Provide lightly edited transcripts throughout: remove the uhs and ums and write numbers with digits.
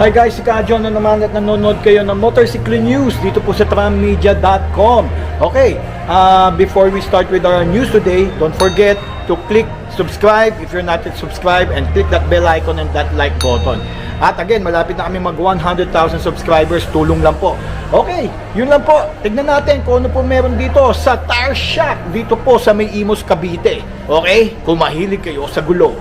Hi guys, si Kajon na naman at nanonood kayo ng Motorcycle News dito po sa trammedia.com. Okay, before we start with our news today, don't forget to click subscribe if you're not yet subscribed and click that bell icon and that like button. At again, malapit na kami mag 100,000 subscribers, tulong lang po. Okay, yun lang po. Tignan natin kung ano po meron dito sa Tire Shop dito po sa May Imus, Cavite. Okay, kung mahilig kayo sa gulong.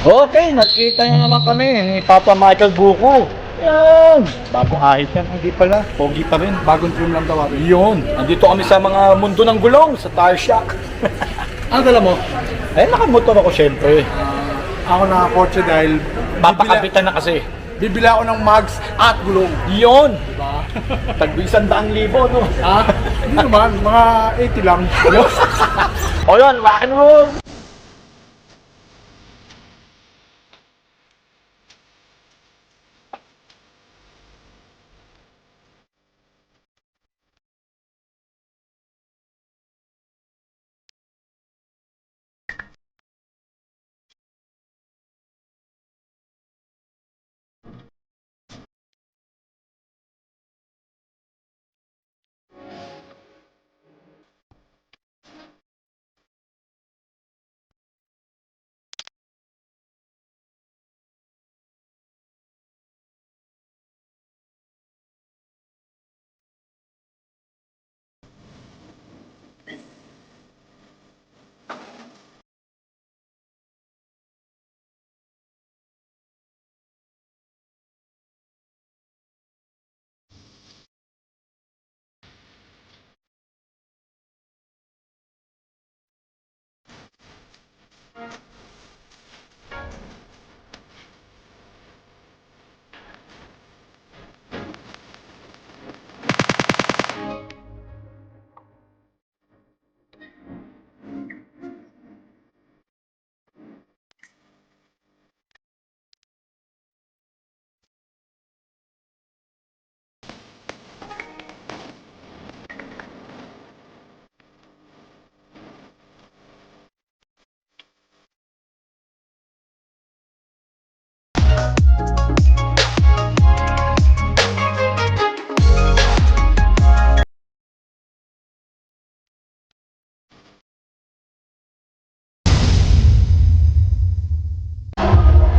Okay, nakita nyo naman kami ni Papa Michael Buko. Yan, bagong ahit yan. Hindi pala, pogi pa rin. Bagong trim lang daw. Yun, nandito kami sa mga mundo ng gulong, sa Tire Shop. Ano dala mo? Eh, nakamotor ako syempre. Ako nakakotse dahil Papakapitan na kasi. bibila ako ng mags at gulong. Yun! Diba? Tagbi 100,000, no? Ha? Hindi naman, mga 80 lang. O yun, rock and roll!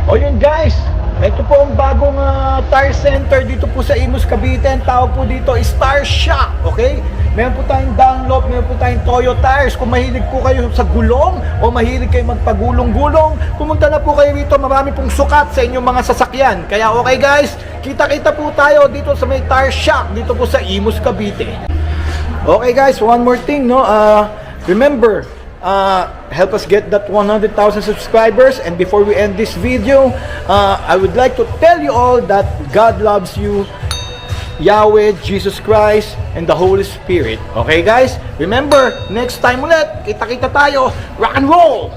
O yun guys, ito po ang bagong tire center dito po sa Imus, Cavite. Ang tawag po dito is Tire Shop, okay? Meron po tayong Dunlop, meron po tayong Toyo Tires. Kung mahilig po kayo sa gulong o mahilig kayo magpagulong-gulong, pumunta na po kayo dito. Marami pong sukat sa inyong mga sasakyan. Kaya okay guys, kita-kita po tayo dito sa may Tire Shop dito po sa Imus, Cavite. Okay guys, one more thing, no? Remember, help us get that 100,000 subscribers. And before we end this video, I would like to tell you all that God loves you, Yahweh, Jesus Christ, and the Holy Spirit. Okay guys? Remember, next time ulit, kita-kita tayo. Rock and roll!